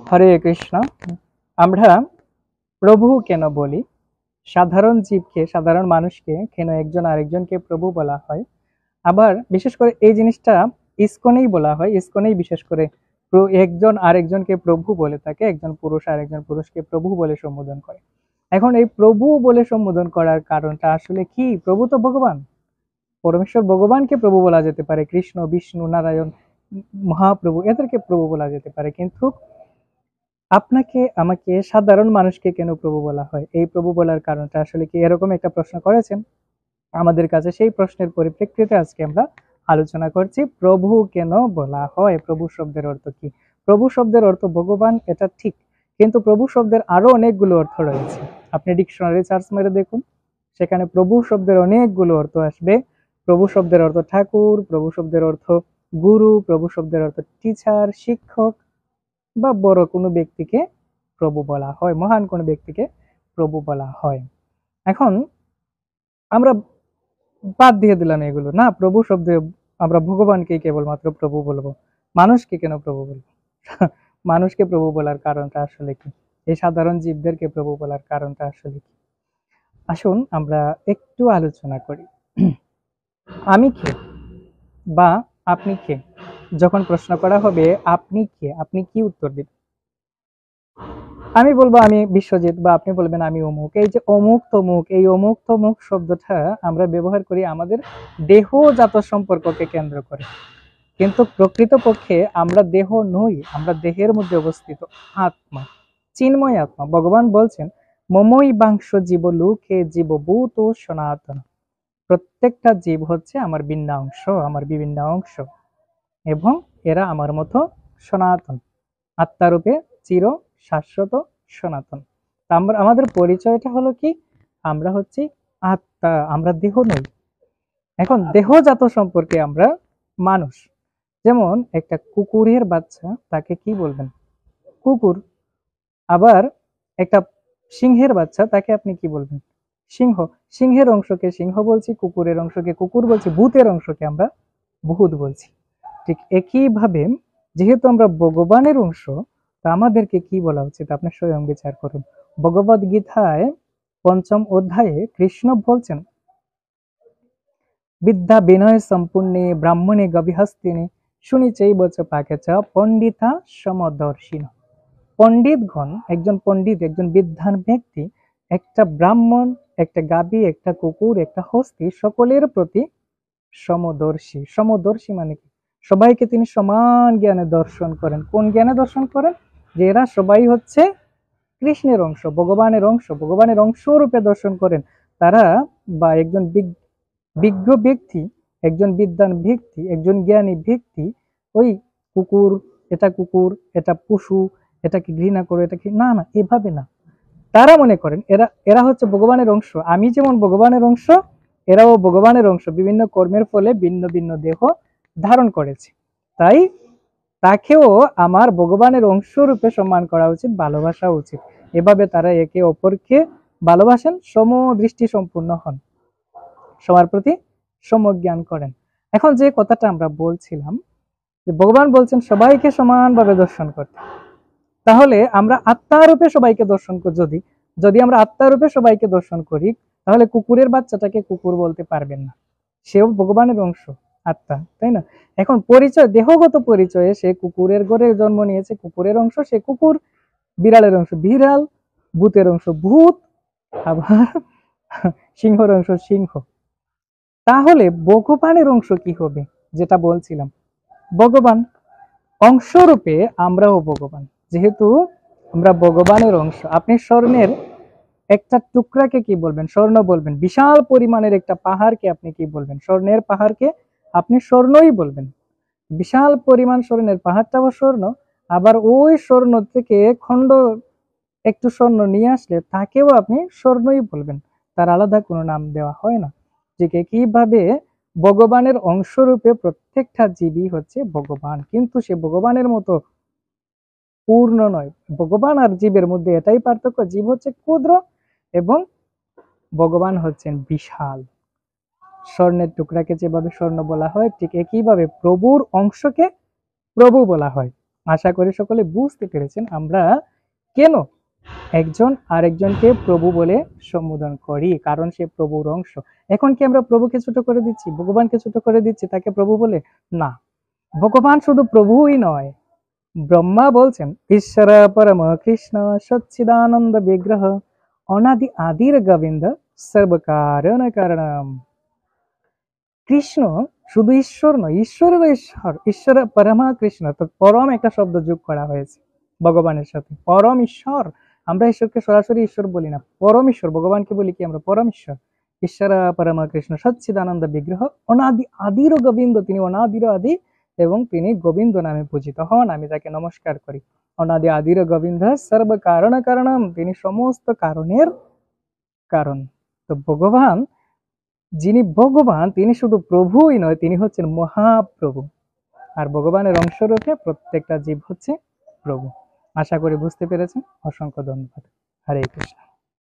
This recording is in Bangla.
হরে কৃষ্ণ। আমরা প্রভু কেন বলি? সাধারণ জীবকে, সাধারণ মানুষকে কেন একজন আরেকজনকে প্রভু বলা হয়? আবার বিশেষ করে এই জিনিসটা ইসকনেই বলা হয়। ইসকনেই বিশেষ করে একজন আরেকজনকে প্রভু বলে থাকে, একজন পুরুষ আরেকজন পুরুষকে প্রভু বলে সম্বোধন করে। এখন এই প্রভু বলে সম্বোধন করার কারণটা আসলে কি? প্রভু তো ভগবান, পরমেশ্বর ভগবানকে প্রভু বলা যেতে পারে, কৃষ্ণ, বিষ্ণু, নারায়ণ, মহাপ্রভু এদেরকে প্রভু বলা যেতে পারে, কিন্তু আপনাকে আমাকে সাধারণ মানুষকে কেন প্রভু বলা হয়? এই প্রভু বলার কারণটা আসলে কি? এরকম একটা প্রশ্ন করেছেন আমাদের কাছে। সেই প্রশ্নের পরিপ্রেক্ষিতে আজকে আমরা আলোচনা করছি প্রভু কেন বলা হয়, প্রভু শব্দের অর্থ কি। প্রভু শব্দের অর্থ ভগবান, এটা ঠিক, কিন্তু প্রভু শব্দের আরো অনেকগুলো অর্থ রয়েছে। আপনি ডিকশনারি সার্চ মেরে দেখুন, সেখানে প্রভু শব্দের অনেকগুলো অর্থ আসবে। প্রভু শব্দের অর্থ ঠাকুর, প্রভু শব্দের অর্থ গুরু, প্রভু শব্দের অর্থ টিচার, শিক্ষক, বা বড় কোনো ব্যক্তিকে প্রভু বলা হয়, মহান কোনো ব্যক্তিকে প্রভু বলা হয়। এখন আমরা বাদ দিয়ে দিলাম এগুলো, না প্রভু শব্দে আমরা ভগবানকে কেবলমাত্র প্রভু বলবো, মানুষকে কেন প্রভু বলবো? মানুষকে প্রভু বলার কারণটা আসলে কি? এই সাধারণ জীবদেরকে প্রভু বলার কারণটা আসলে কি? আসুন আমরা একটু আলোচনা করি। আমি কে বা আপনি কে যখন প্রশ্ন করা হবে আপনি কে, আপনি কি উত্তর দিবেন? আমি বলবো আমি বিশ্বজিৎ, বা আপনি বলবেন আমি অমুক। এই যে অমুক তমুক, এই অমুক তমুক শব্দটা আমরা ব্যবহার করি আমাদের দেহজাত সম্পর্ককে কেন্দ্র করে, কিন্তু প্রকৃতপক্ষে আমরা দেহ নই, আমরা দেহের মধ্যে অবস্থিত আত্মা, চিন্ময় আত্মা। ভগবান বলছেন মমই বাংশ জীব লোকে জীবভূত সনাতন। প্রত্যেকটা জীব হচ্ছে আমার ভিন্ন অংশ, আমার বিভিন্ন অংশ, এবং এরা আমার মতো সনাতন, আত্মারূপে চির শাশ্বত সনাতন। আমরা, আমাদের পরিচয়টা হলো কি? আমরা হচ্ছি আত্মা, আমরা দেহ নই। এখন দেহজাত সম্পর্কে আমরা মানুষ। যেমন একটা কুকুরের বাচ্চা, তাকে কি বলবেন? কুকুর। আবার একটা সিংহের বাচ্চা, তাকে আপনি কি বলবেন? সিংহ। সিংহের অংশকে সিংহ বলছি, কুকুরের অংশকে কুকুর বলছি, ভূতের অংশকে আমরা ভূত বলছি। ঠিক একইভাবে যেহেতু আমরা ভগবানের অংশ, তা আমাদেরকে কি বলা উচিত আপনি স্বয়ং বিচার করুন। ভগবদ গীতায় ৫ম অধ্যায়ে কৃষ্ণ বলছেন বিদ্যা বিনয় সম্পূর্ণে ব্রাহ্মণে গভীহস্তিনে শুনিচৈব চ পাকে চ পণ্ডিতা সমদর্শিন। পণ্ডিতগণ, একজন পণ্ডিত, একজন বিদ্বান ব্যক্তি, একটা ব্রাহ্মণ, একটা গাভী, একটা কুকুর, একটা হস্তি, সকলের প্রতি সমদর্শী। সমদর্শী মানে কি? সবাইকে তিনি সমান জ্ঞানে দর্শন করেন। কোন জ্ঞানে দর্শন করেন? যে এরা সবাই হচ্ছে কৃষ্ণের অংশ, ভগবানের অংশ, ভগবানের অংশ রূপে দর্শন করেন তারা। বা একজন বিজ্ঞ ব্যক্তি, একজন বিদ্বান ব্যক্তি, একজন জ্ঞানী ব্যক্তি ওই কুকুর, এটা পশু, এটাকে ঘৃণা করে, এটাকে না না এভাবে না। তারা মনে করেন এরা এরা হচ্ছে ভগবানের অংশ। আমি যেমন ভগবানের অংশ, এরাও ভগবানের অংশ, বিভিন্ন কর্মের ফলে ভিন্ন ভিন্ন দেহ ধারণ করেছে। তাই তাকেও আমার ভগবানের অংশ রূপে সম্মান করা উচিত, ভালোবাসা উচিত। এভাবে তারা একে অপরকে ভালোবাসেন, সমদৃষ্টি সম্পূর্ণ হন, সবার প্রতি সমজ্ঞান করেন। এখন যে কথাটা আমরা বলছিলাম যে ভগবান বলছেন সবাইকে সমানভাবে দর্শন করতে, তাহলে আমরা আত্মারূপে সবাইকে দর্শন করি। যদি যদি আমরা আত্মারূপে সবাইকে দর্শন করি, তাহলে কুকুরের বাচ্চাটাকে কুকুর বলতে পারবেন না, সেও ভগবানের অংশ, আত্মা, তাই না? এখন পরিচয়, দেহগত পরিচয়ে সে কুকুরের ঘরে জন্ম নিয়েছে, কুকুরের অংশ সে কুকুর, বিড়ালের অংশ বিড়াল, ভূতের অংশ ভূত, আবার সিংহর অংশ সিংহ। তাহলে ভগবানের অংশ কি হবে? যেটা বলছিলাম, ভগবান অংশরূপে আমরাও ভগবান। যেহেতু আমরা ভগবানের অংশ, আপনি স্বর্ণের একটা টুকরাকে কি বলবেন? স্বর্ণ বলবেন। বিশাল পরিমাণের একটা পাহাড়কে আপনি কি বলবেন? স্বর্ণের পাহাড়কে আপনি স্বর্ণই বলবেন। বিশাল পরিমাণ স্বর্ণের পাহাড়টাও স্বর্ণ, আবার ওই স্বর্ণ থেকে খণ্ড একটু স্বর্ণ নিয়ে আসলে তাকেও আপনি স্বর্ণই বলবেন, তার আলাদা কোনো নাম দেওয়া হয় না। ঠিক একইভাবে ভগবানের অংশরূপে প্রত্যেকটা জীবই হচ্ছে ভগবান, কিন্তু সে ভগবানের মতো পূর্ণ নয়। ভগবান আর জীবের মধ্যে এটাই পার্থক্য, জীব হচ্ছে ক্ষুদ্র এবং ভগবান হচ্ছেন বিশাল। স্বর্ণের টুকরাকে যেভাবে স্বর্ণ বলা হয়, ঠিক একইভাবে প্রভুর অংশকে প্রভু বলা হয়। আশা করি সকলে বুঝতে পেরেছেন আমরা কেন একজন আরেকজনকে প্রভু বলে সম্বোধন করি, কারণ সে প্রভুর অংশ। এখন কি আমরা প্রভুকে ছোট করে দিচ্ছি, ভগবানকে ছোট করে দিচ্ছি তাকে প্রভু বলে? না, ভগবান শুধু প্রভুই নয়, ব্রহ্মা বলছেন ঈশ্বর পরম কৃষ্ণ সচ্চিদানন্দ বিগ্রহ অনাদি আদির গোবিন্দ সর্বকারণ কারণম। কৃষ্ণ শুধু ঈশ্বর নয়, ঈশ্বরের ঈশ্বর, ঈশ্বর পরমা কৃষ্ণ, তো পরম একটা শব্দ যোগ করা হয়েছে ভগবানের সাথে, পরম ঈশ্বর। আমরা ঈশ্বরকে সরাসরি ঈশ্বর বলি না, পরম ঈশ্বর, ভগবানকে বলি কি আমরা পরম ঈশ্বর। ঈশ্বর পরমা কৃষ্ণ সচ্চিদানন্দ বিগ্রহ অনাদি আদির গোবিন্দ, তিনি অনাদির আদি এবং তিনি গোবিন্দ নামে পূজিত হন, আমি তাকে নমস্কার করি। অনাদি আদির গোবিন্দ সর্ব কারণ কারণম, তিনি সমস্ত কারণের কারণ। তো ভগবান, যিনি ভগবান তিনি শুধু প্রভুই নয়, তিনি হচ্ছেন মহাপ্রভু। আর ভগবানের অংশরূপে প্রত্যেকটা জীব হচ্ছে প্রভু। আশা করি বুঝতে পেরেছেন। অসংখ্য ধন্যবাদ। হরে কৃষ্ণ।